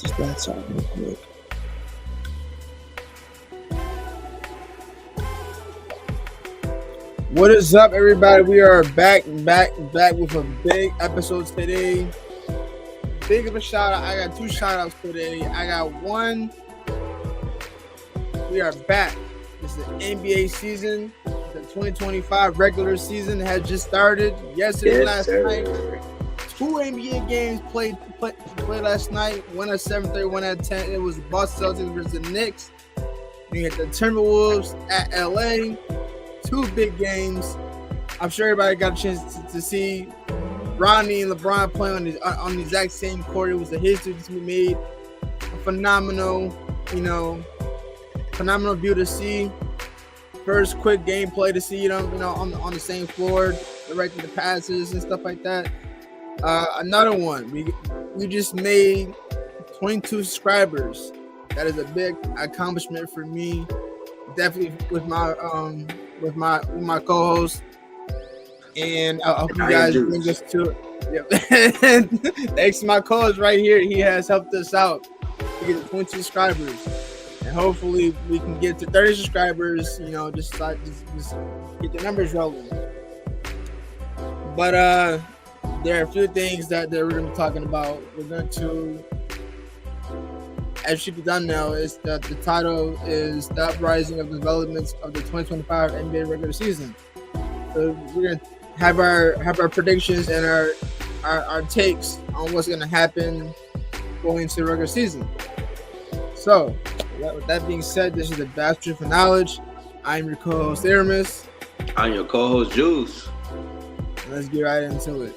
Just that side real quick. What is up, everybody? We are back with a big episode today. Big of a shout out. I got two shout outs today. I got one. We are back. This is the NBA season. The 2025 regular season has just started. Yesterday, last night. Two NBA games played last night. One at 7:30, one at 10. It was the Boston Celtics versus the Knicks. You had the Timberwolves at LA. Two big games. I'm sure everybody got a chance to see Ronnie and LeBron playing on the exact same court. It was a history to be made. A phenomenal view to see. First quick gameplay to see them, on the same floor, directing the passes and stuff like that. Another one. We just made 22 subscribers. That is a big accomplishment for me. Definitely with my co-host, and I hope you guys bring us to it. Yep. Thanks to my co-host right here, he has helped us out to get to 20 subscribers, and hopefully we can get to 30 subscribers. Just get the numbers rolling. But there are a few things that we're going to be talking about. We're going to, as should be done now, is that the title is the uprising of the developments of the 2025 NBA regular season. So we're gonna have our predictions and our takes on what's gonna happen going into the regular season. So with that being said, this is the Bastard for Knowledge. I'm your co-host Aramis. I'm your co-host Juice. Let's get right into it.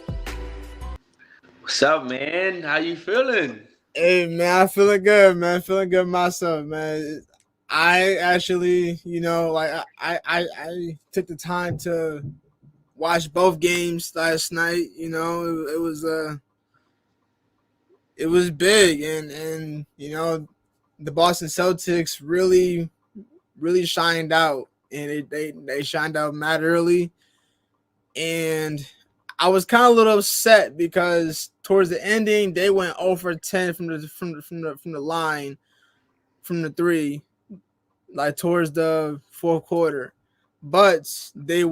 What's up, man? How you feeling? Hey man, I'm feeling good, man. Feeling good myself, man. I actually, I took the time to watch both games last night. It was big, and the Boston Celtics really shined out, and they shined out mad early, and I was kind of a little upset because towards the ending they went 0 for 10 from the line, from the three, like towards the fourth quarter. But they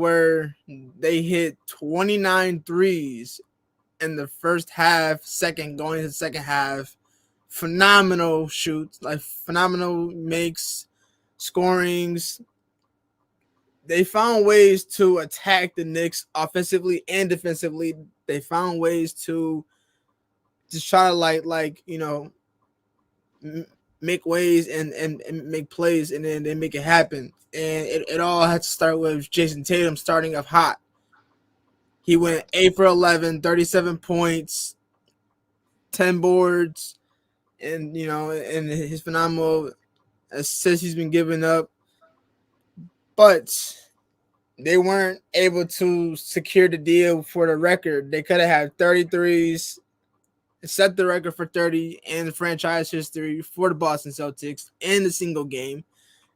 hit 29 threes in the first half, going into the second half. Phenomenal shoots, like phenomenal makes, scorings. They found ways to attack the Knicks offensively and defensively. They found ways to just try to make ways and make plays, and then they make it happen. And it all had to start with Jason Tatum starting off hot. He went 8 for 11, 37 points, 10 boards, and and his phenomenal assists he's been giving up. But they weren't able to secure the deal for the record. They could have had 33s, set the record for 30 in franchise history for the Boston Celtics in a single game.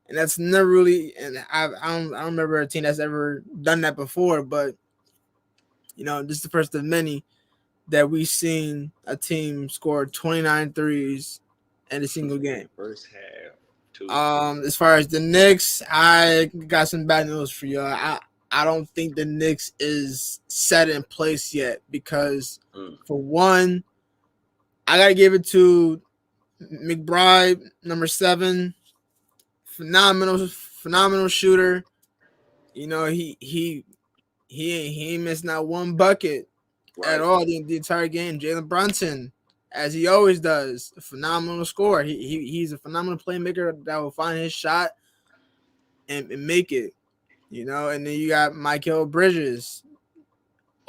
And that's never really, and I don't remember a team that's ever done that before, but this is the first of many that we've seen a team score 29 threes in a single game. First half. As far as the Knicks, I got some bad news for you. I don't think the Knicks is set in place yet because, for one, I gotta give it to McBride, number 7, phenomenal shooter. He ain't missed not one bucket at all the entire game. Jalen Brunson, as he always does, a phenomenal scorer. He's a phenomenal playmaker that will find his shot and make it. And then you got Michael Bridges,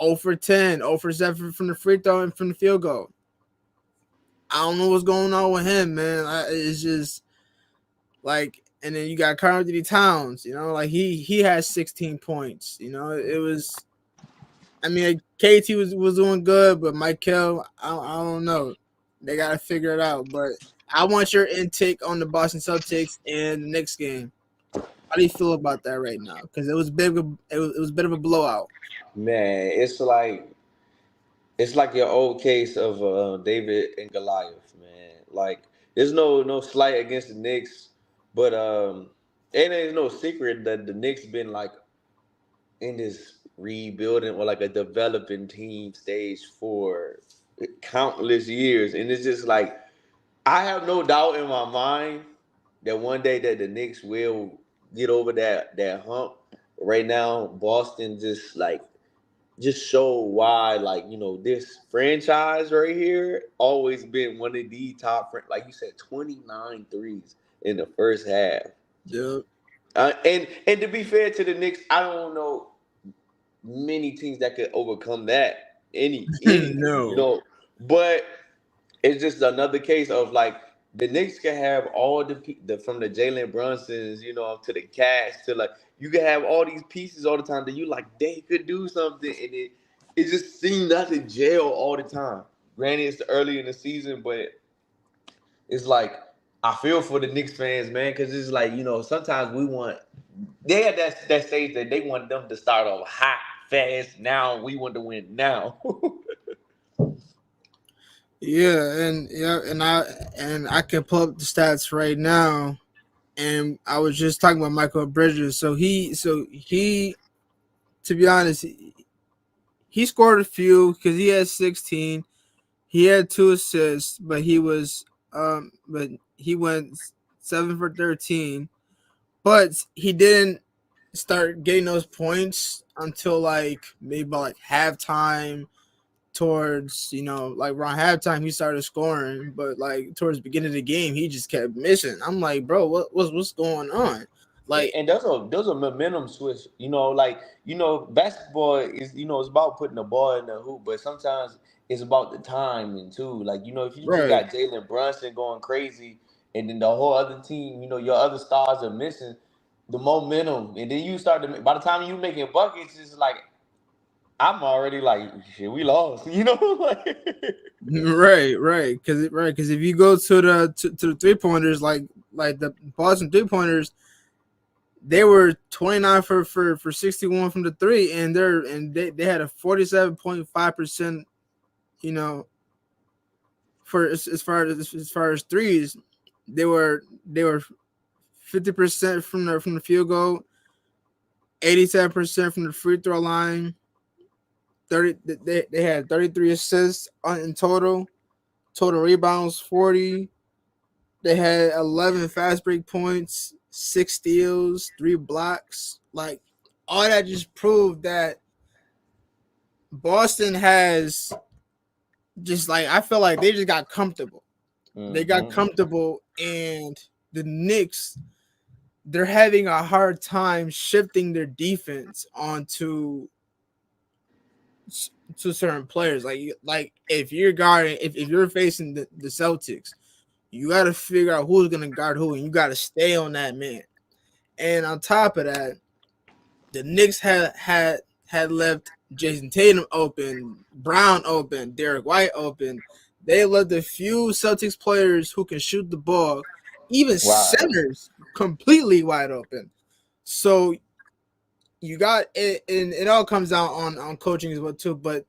0 for 10, 0 for 7 from the free throw and from the field goal. I don't know what's going on with him, man. It's just like, and then you got Karl Anthony Towns, he has 16 points. It was, KT was doing good, but Michael, I don't know. They got to figure it out. But I want your intake on the Boston Celtics in the next game. How do you feel about that right now? Because it was a bit of a blowout. Man, it's like your old case of David and Goliath, man. Like, there's no slight against the Knicks, but it ain't no secret that the Knicks been like in this rebuilding or like a developing team stage for countless years, and it's just like I have no doubt in my mind that one day that the Knicks will get over that hump. Right now, Boston just show why, like, this franchise right here always been one of the top, like you said, 29 threes in the first half. Yep. And to be fair to the Knicks, I don't know many teams that could overcome that anything, No. But it's just another case of like the Knicks can have all the from the Jalen Brunsons, to the Cats to like you can have all these pieces all the time that you like they could do something and it just seems not to jail all the time. Granted, it's early in the season, but it's like I feel for the Knicks fans, man, because it's like sometimes we want they had that stage that they want them to start off hot, fast. Now we want to win now. Yeah, and I can pull up the stats right now. And I was just talking about Michael Bridges. So he to be honest, he scored a few because he had 16. He had 2 assists, but he went 7 for 13. But he didn't start getting those points until like maybe about like halftime. Towards like around halftime he started scoring, but like towards the beginning of the game he just kept missing. I'm like, bro, what's going on? Like, And those are momentum switch. Basketball is it's about putting the ball in the hoop, but sometimes it's about the timing too. Like if you just right. got Jalen Brunson going crazy, and then the whole other team, your other stars are missing the momentum, and then you start to. By the time you making buckets, it's like I'm already like shit. We lost, like. Right, because if you go to the 3 pointers, like the Boston 3 pointers, they were 29 for 61 from the three, and they had a 47.5%, you know, for as far as threes. They were 50% from the field goal, 87% from the free throw line. 30 they had 33 assists in total. Total rebounds 40. They had 11 fast break points, 6 steals, 3 blocks. Like, all that just proved that Boston has just, like, I feel like they just got comfortable. They got Mm-hmm. comfortable, and the Knicks, they're having a hard time shifting their defense onto to certain players. Like if you're guarding, if you're facing the Celtics, you got to figure out who's gonna guard who, and you got to stay on that man. And on top of that, the Knicks had left Jason Tatum open, Brown open, Derek White open. They left a few Celtics players who can shoot the ball, even Wow. centers, completely wide open. So you got it, and it all comes down on coaching as well too. But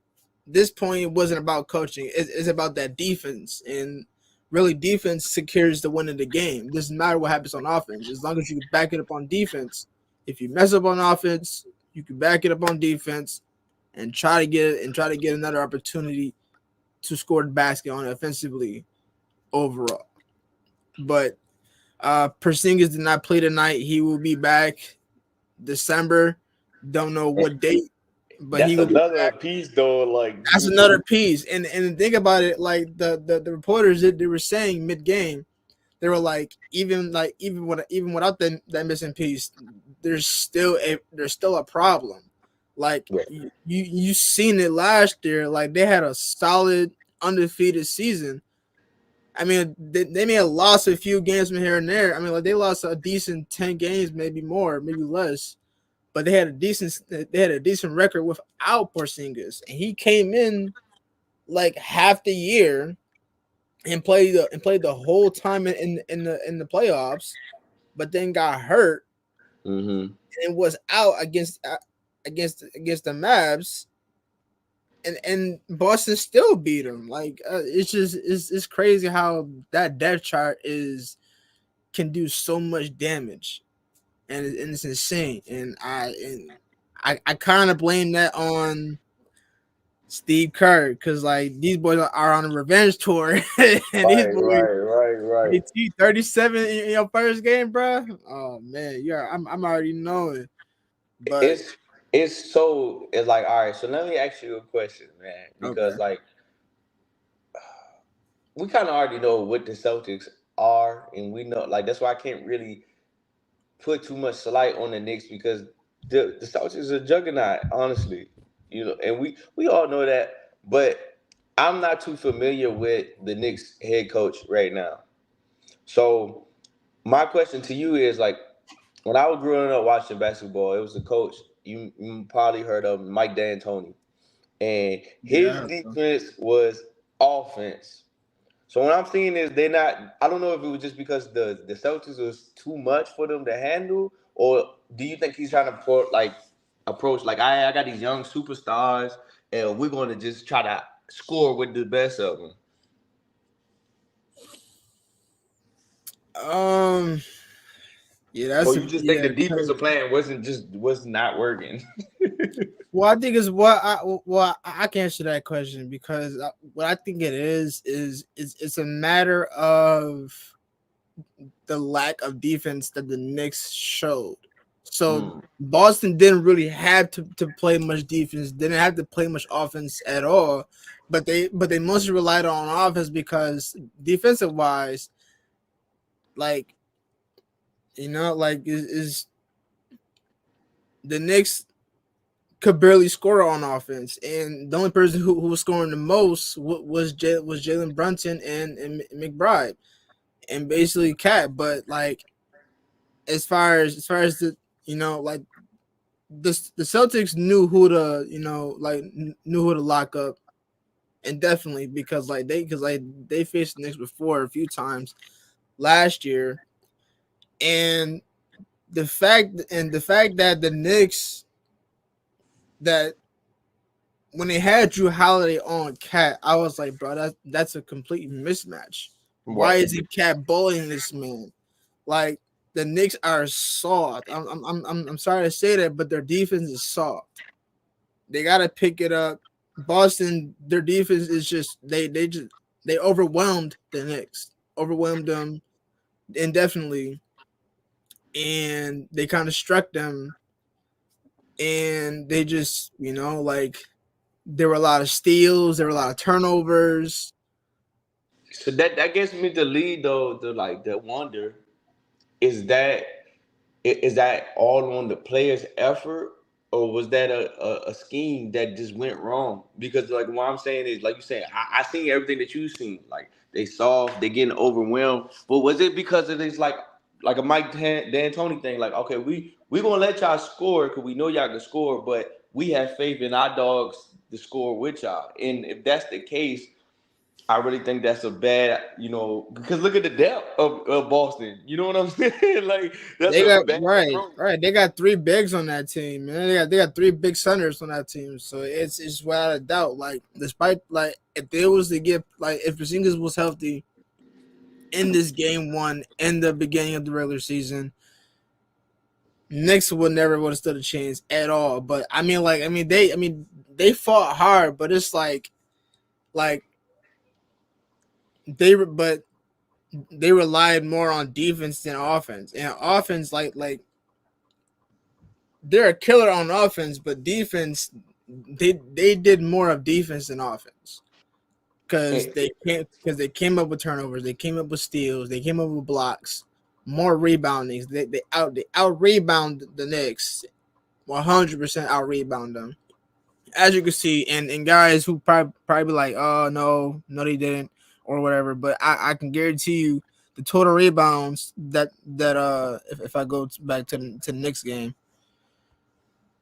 this point, it wasn't about coaching; it's about that defense, and really, defense secures the win of the game. It doesn't matter what happens on offense, as long as you can back it up on defense. If you mess up on offense, you can back it up on defense and try to get another opportunity to score the basket on offensively overall. But Porzingis did not play tonight. He will be back December. Don't know what date, but he That's will be another back. piece, though. Like, That's another piece. And think about it, like the reporters that they were saying mid game, they were even without that missing piece, there's still a problem. Like right. you seen it last year. Like, they had a solid undefeated season. I mean, they may have lost a few games from here and there. I mean, like, they lost a decent 10 games, maybe more, maybe less. But they had a decent record without Porzingis, and he came in like half the year and played the whole time in the playoffs, but then got hurt Mm-hmm. and was out against the Mavs. and Boston still beat them. Like it's just it's crazy how that depth chart is can do so much damage, and it's insane. And I kind of blame that on Steve Kerr because like these boys are on a revenge tour, and these Right, boys right, right, right. they 37 in your first game, bro. Oh man, yeah, I'm already knowing, but It's it's like, all right. So let me ask you a question, man, because okay, like we kind of already know what the Celtics are, and we know like that's why I can't really put too much light on the Knicks because the Celtics are a juggernaut, honestly. You know, and we all know that, but I'm not too familiar with the Knicks head coach right now. So my question to you is like, when I was growing up watching basketball, it was a coach you probably heard of, Mike D'Antoni, and his yeah. defense was offense. So what I'm seeing is they're not. I don't know if it was just because the Celtics was too much for them to handle, or do you think he's trying to approach like I got these young superstars and we're going to just try to score with the best of them, Um, yeah, or that's a you just think yeah. the defensive plan was not working? Well, I think is I can't answer that question because what I think it is it's a matter of the lack of defense that the Knicks showed. So Mm, Boston didn't really have to play much defense, didn't have to play much offense at all, but they mostly relied on offense because defensive wise, like like is the Knicks could barely score on offense, and the only person who was scoring the most was Jalen Brunson and McBride, and basically Cat. But like as far as the like the Celtics knew who to knew who to lock up, and definitely because they faced the Knicks before a few times last year, and the fact that the Knicks that when they had Drew Holiday on Cat, I was like, bro, that's a complete mismatch. Why right. is he Cat bullying this man? Like the Knicks are soft. I'm sorry to say that, but their defense is soft. They gotta pick it up. Boston, their defense is just they overwhelmed the Knicks, overwhelmed them indefinitely, and they kind of struck them, and they just like there were a lot of steals, there were a lot of turnovers. So that gets me to lead though to like the wonder is that is that all on the player's effort, or was that a scheme that just went wrong? Because like what I'm saying is, like you said, I seen everything that you seen. Like they soft, they getting overwhelmed. But was it because of this like a Mike D'Antoni thing? Like okay, we gonna let y'all score because we know y'all can score, but we have faith in our dogs to score with y'all. And if that's the case, I really think that's a bad, because look at the depth of Boston. You know what I'm saying? Like that's They a got bad right, approach. right. They got three bigs on that team, man. They got three big centers on that team. So it's without a doubt. Like despite like if they was to get like if Porzingis was healthy in this game one in the beginning of the regular season, Knicks would have stood a chance at all. But they fought hard, but it's like but they relied more on defense than offense. And offense they're a killer on offense, but defense they did more of defense than offense And because they came up with turnovers, they came up with steals, they came up with blocks, more reboundings. They out rebound the Knicks 100% out rebound them. As you can see, and guys who probably like, oh no they didn't or whatever, but I can guarantee you the total rebounds that if I go back to the Knicks game,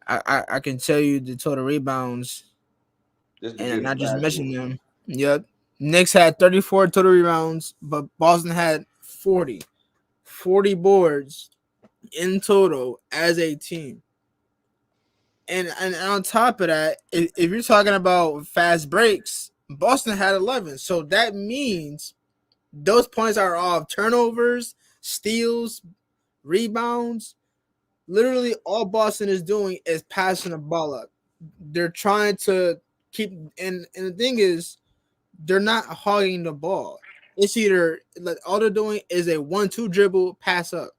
I can tell you the total rebounds just and because not just mention basketball. them. Yep. Knicks had 34 total rebounds, but Boston had 40 boards in total as a team. and on top of that, if you're talking about fast breaks, Boston had 11. So that means those points are all turnovers, steals, rebounds. Literally, all Boston is doing is passing the ball up. They're trying to keep, and the thing is, they're not hogging the ball. It's either like all they're doing is a 1-2 dribble pass up.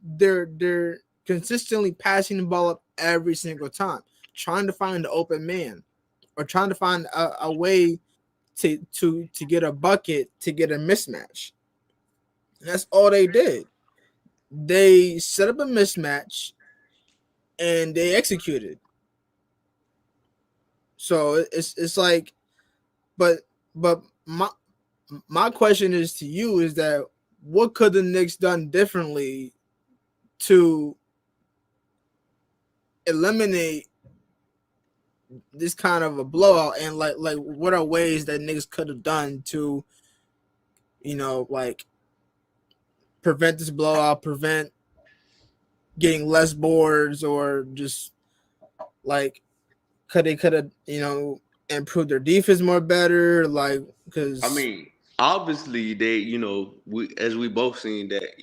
They're consistently passing the ball up every single time, trying to find the open man or trying to find a way to get a bucket to get a mismatch. And that's all they did. They set up a mismatch and they executed. So it's like, but but my question is to you is that what could the Knicks done differently to eliminate this kind of a blowout, and like what are ways that niggas could have done to, like prevent this blowout, prevent getting less boards, or just like could have improved their defense more better, like I because mean, obviously they, we as we both seen that,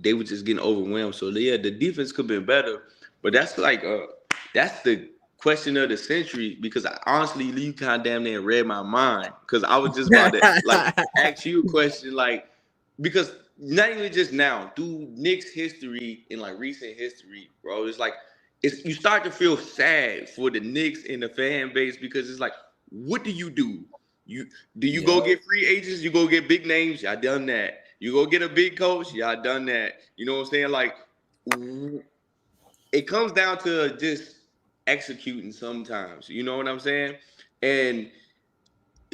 they were just getting overwhelmed. So yeah, the defense could have been better, but that's the question of the century because honestly, you kind of damn near read my mind because I was just about to like ask you a question like because not even just now, through Knicks history and like recent history, bro, it's like it's you start to feel sad for the Knicks and the fan base because it's like, what do you do? You do you go Yo, get free agents? You go get big names? Y'all done that. You go get a big coach? Y'all done that. You know what I'm saying? Like it comes down to just executing sometimes. You know what I'm saying? And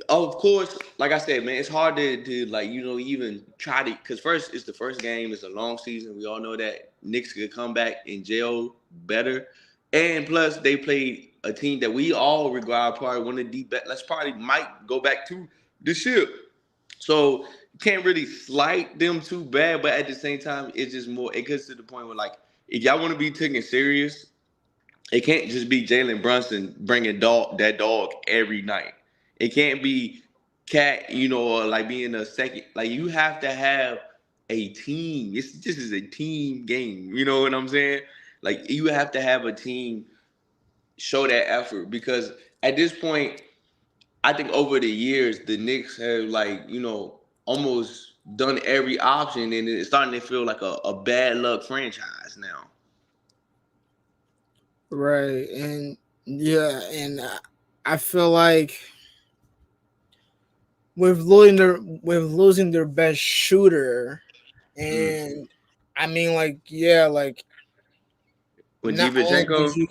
of course, like I said, man, it's hard to like even try to because first it's the first game. It's a long season. We all know that Knicks could come back and jail better, and plus they played a team that we all regard probably one of the best. Let's probably might go back to the ship. So you can't really slight them too bad, but at the same time, it's just more. It gets to the point where like if y'all want to be taken serious, it can't just be Jalen Brunson bringing that dog every night. It can't be Cat, or like being a second. Like you have to have a team. This is a team game. You know what I'm saying? Like you have to have a team show that effort because at this point, I think over the years the Knicks have like almost done every option and it's starting to feel like a bad luck franchise now. right, and yeah, and I feel like with losing their best shooter, Mm. and I mean, like, yeah, like With not only did Divanchenko, you,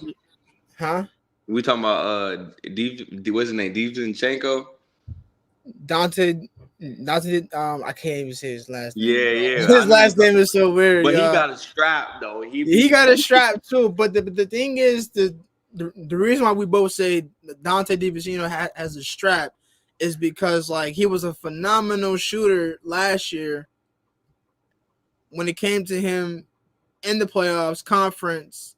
huh? we talking about what's his name, Divanchenko? Dante, I can't even say his last name, Yeah, bro. yeah, I His know you last name talking is about. so weird, But he y'all. got a strap though. He got a strap too, but the thing is the reason why we both say Dante DiVincenzo has a strap is because like he was a phenomenal shooter last year when it came to him in the playoffs, conference,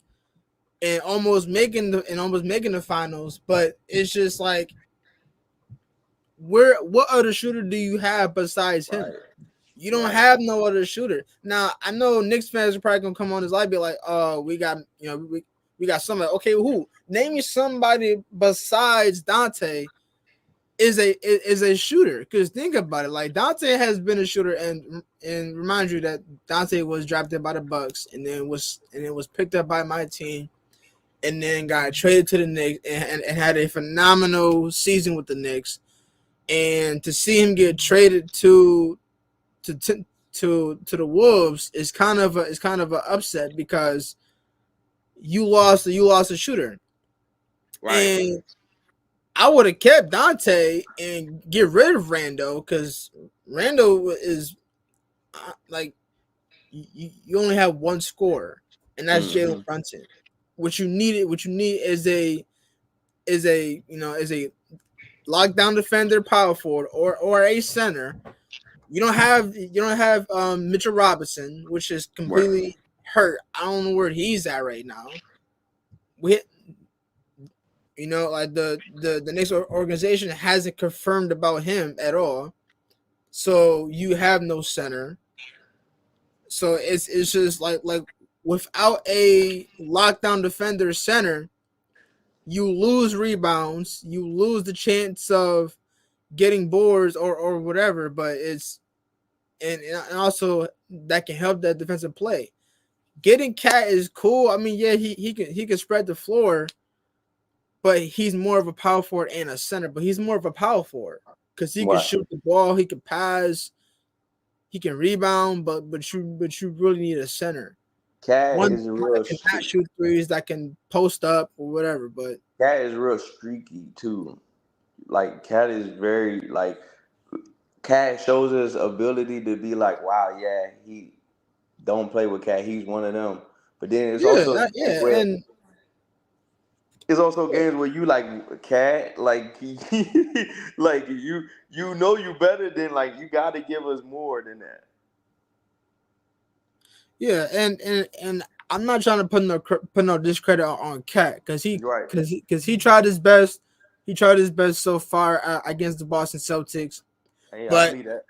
and almost making the finals. But it's just like what other shooter do you have besides him? Right, You don't right. have no other shooter. Now I know Knicks fans are probably gonna come on this live be like, "Oh, we got somebody." Okay, who? Name me somebody besides Dante is a shooter. Because think about it, like Dante has been a shooter, and remind you that Dante was drafted by the Bucks, and it was picked up by my team, and then got traded to the Knicks and had a phenomenal season with the Knicks. And to see him get traded to to the Wolves is kind of an upset because you lost a shooter, Right. and I would have kept Dante and get rid of Rando because Rando is like you only have one scorer, and that's Jalen Mm-hmm. Brunson. What you need is a lockdown defender, power forward, or a center. You don't have Mitchell Robinson, which is Right. completely hurt. I don't know where he's at right now. we, like the Knicks organization hasn't confirmed about him at all. So you have no center. So it's just like without a lockdown defender center, you lose rebounds, you lose the chance of getting boards or whatever. But it's and also that can help that defensive play. Getting Cat is cool. I mean, yeah, he can spread the floor, but he's more of a power forward and a center. But he's more of a power forward because he can Right. shoot the ball, he can pass, he can rebound. But you really need a center. Cat One is real that can not streak. shoot threes, that can post up or whatever. But Cat is real streaky too. Like Cat is very like Cat shows us ability to be like, wow, yeah, he don't play with Cat. He's one of them. But then it's yeah, also games yeah, where and it's also games where you like Cat, like like you know you better than like you got to give us more than that. yeah, and I'm not trying to put no discredit on Cat because he Right. because he tried his best. He tried his best so far against the Boston Celtics, Hey, I but believe that.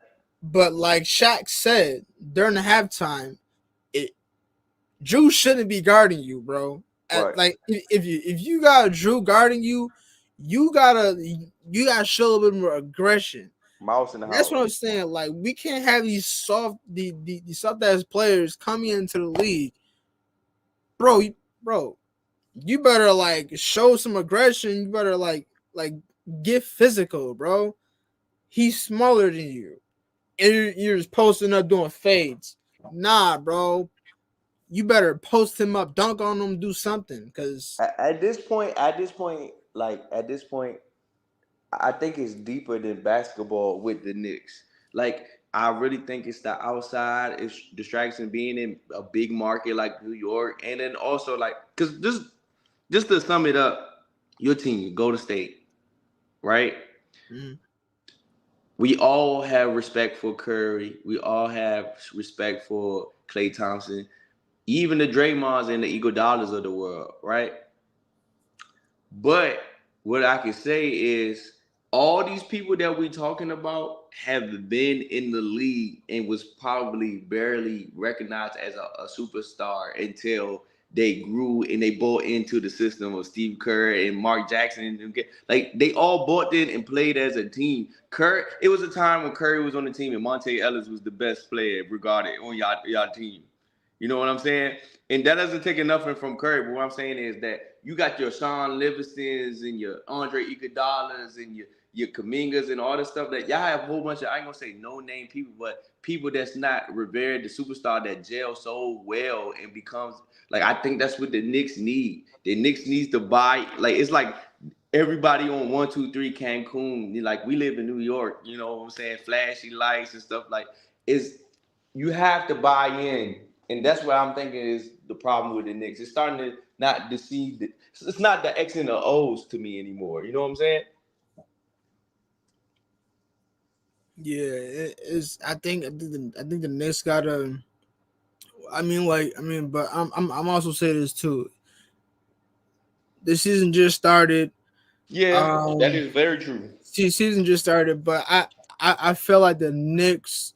like Shaq said during the halftime, it Drew shouldn't be guarding you, bro. Right. Like if you got Drew guarding you, you gotta show a little bit more aggression. Mouse in the That's house. what I'm saying. Like we can't have these soft ass players coming into the league, bro. Bro, you better like show some aggression. You better like get physical, bro. He's smaller than you, and you're just posting up doing fades. Nah, bro. You better post him up, dunk on him, do something, cause At this point, I think it's deeper than basketball with the Knicks. Like I really think it's the outside, it's distraction being in a big market like New York, and then also like because just to sum it up, your team, go to State, right? mm, We all have respect for Curry. We all have respect for Klay Thompson, even the Draymonds and the Iguodala's of the world, right? But what I can say is all these people that we talking about have been in the league and was probably barely recognized as a superstar until they grew and they bought into the system of Steve Kerr and Mark Jackson. Like they all bought in and played as a team. It was a time when Curry was on the team and Monte Ellis was the best player regarded on y'all team. You know what I'm saying? And that doesn't take nothing from Curry. But what I'm saying is that you got your Sean Livingstons and your Andre Iguodala's and your Kamingas and all this stuff that y'all have a whole bunch of, I ain't gonna say no name people, but people that's not revered, the superstar that gel so well and becomes like I think that's what the Knicks need. The Knicks needs to buy like it's like everybody on 123 Cancun. Like we live in New York, you know what I'm saying? Flashy lights and stuff like is you have to buy in, and that's what I'm thinking is the problem with the Knicks. It's starting to not deceive. It's not the X and the O's to me anymore. You know what I'm saying? yeah, it is. I think the Knicks gotta. But I'm also saying this too. The season just started. Yeah, that Um, is very true. season just started, but I feel like the Knicks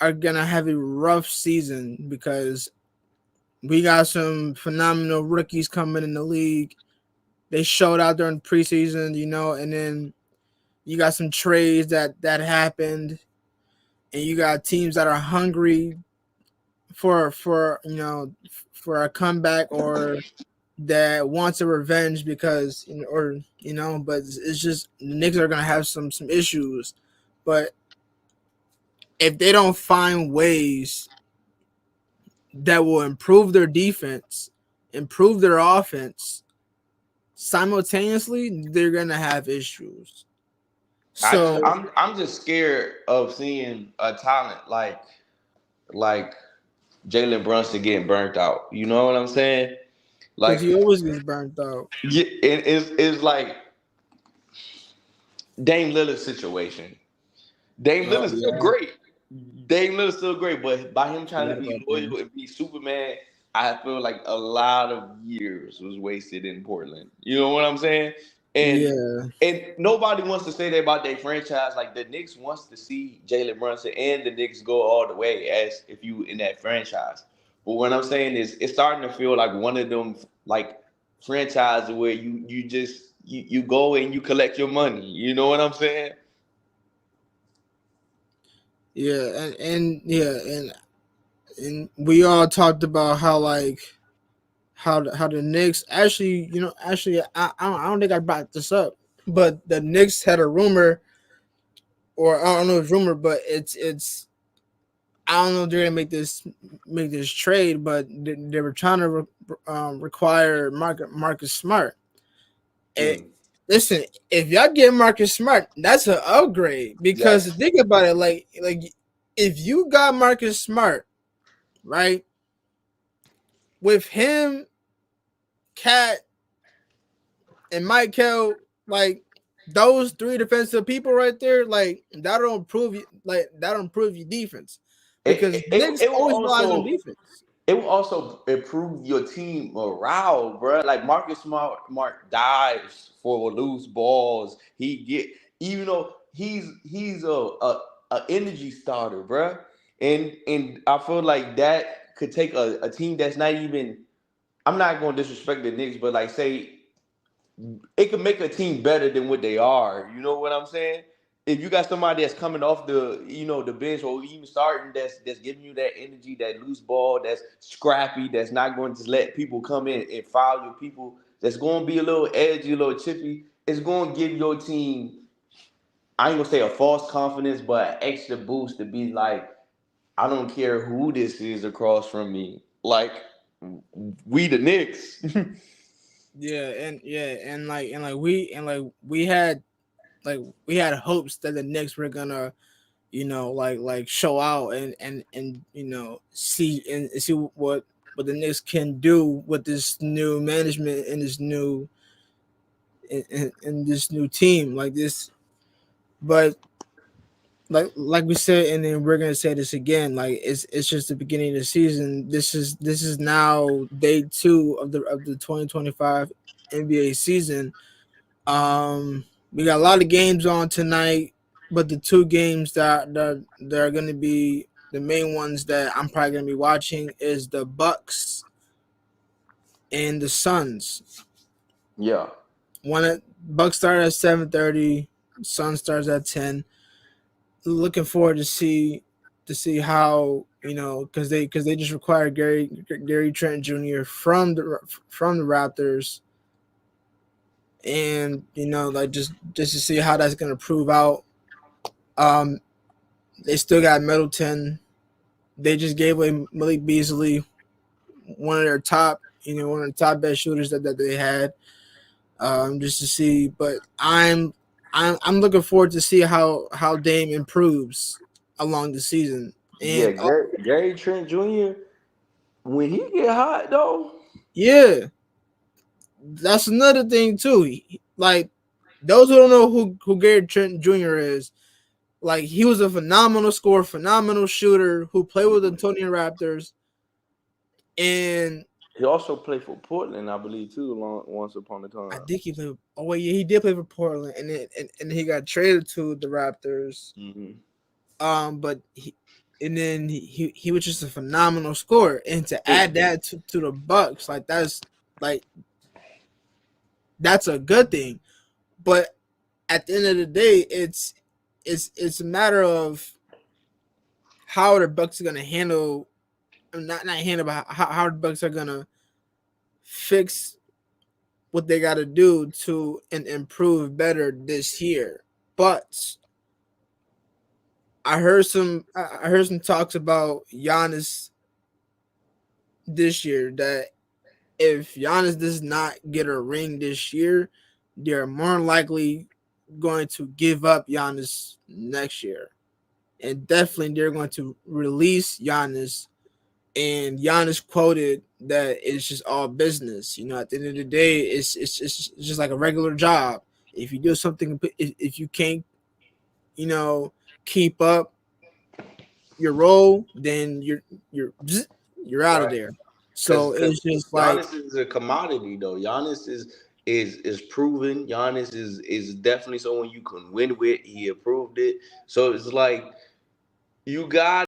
are gonna have a rough season because we got some phenomenal rookies coming in the league. They showed out during preseason, and then you got some trades that happened, and you got teams that are hungry for a comeback or that wants a revenge because but it's just the Knicks are gonna have some issues, but if they don't find ways that will improve their defense, improve their offense simultaneously, they're gonna have issues. So I'm just scared of seeing a talent like Jalen Brunson getting burnt out. You know what I'm saying? because Like he always gets burnt out. yeah, it's like Dame Lillard's situation. Dame Oh Lillard's still yeah, great. Dame Lillard's still great, but by him trying to forgot be about that. loyal and be Superman, I feel like a lot of years was wasted in Portland. You know what I'm saying? And Yeah, nobody wants to say that about their franchise. Like the Knicks wants to see Jalen Brunson and the Knicks go all the way as if you in that franchise. But what I'm saying is it's starting to feel like one of them like franchises where you just you go and you collect your money. You know what I'm saying? yeah, and yeah, and we all talked about how like how the Knicks actually, actually I don't think I brought this up, but the Knicks had a rumor, or I don't know if it's rumor, but it's I don't know if they're gonna make this trade, but they were trying to require Marcus Smart. And Mm. listen, if y'all get Marcus Smart, that's an upgrade. Because Yes. think about it, like if you got Marcus Smart, right, with him, Cat, and Michael, like those three defensive people right there, like that'll improve you, like that'll improve your defense, because Knicks It will always relies on also defense. improve your team morale, bro. Like Marcus Smart dives for loose balls. He get even though he's a energy starter, bro. And I feel like that could take a team that's not even. I'm not going to disrespect the Knicks, but like say it could make a team better than what they are. You know what I'm saying? If you got somebody that's coming off the bench or even starting that's giving you that energy, that loose ball, that's scrappy, that's not going to just let people come in and foul your people, that's going to be a little edgy, a little chippy, it's going to give your team, I ain't gonna say a false confidence, but an extra boost to be like, I don't care who this is across from me. Like we the Knicks. Yeah, and we had hopes that the Knicks were gonna, like show out and see what the Knicks can do with this new management and this new and this new team like this. But like we said, and then we're gonna say this again, like it's just the beginning of the season. This is now day two of the 2025 NBA season. We got a lot of games on tonight, but the two games that are going to be the main ones that I'm probably going to be watching is the Bucks and the Suns. Yeah. Bucks start at 7:30, Suns starts at 10. Looking forward to see how, because they just required Gary Trent Jr. from the Raptors, and like just to see how that's going to prove out. Um, They still got Middleton. They just gave away Malik Beasley, one of the top best shooters that they had. Just to see, but I'm looking forward to see how Dame improves along the season. Yeah, And Gary Trent Jr. When he get hot though, yeah, that's another thing too. Like those who don't know who Gary Trent Jr. is, like he was a phenomenal scorer, phenomenal shooter who played with the Antonio Raptors, and he also played for Portland, I believe, too. Once upon a I time. think he played. Oh wait, yeah, he did play for Portland, and he got traded to the Raptors. Hmm. But he was just a phenomenal scorer, and to add that to the Bucks, like that's a good thing. But at the end of the day, it's a matter of how the Bucks are gonna handle, not handle, but how the Bucks are gonna fix what they got to do to and improve better this year. But I heard some talks about Giannis this year, that if Giannis does not get a ring this year, they're more likely going to give up Giannis next year. And definitely they're going to release Giannis. And Giannis quoted that it's just all business. At the end of the day, it's just like a regular job. If you do something, if you can't, you know, keep up your role, then you're you're out of Right. there. So it's just like Giannis is a commodity though. Giannis is proven. Giannis is definitely someone you can win with. He approved it. So it's like you got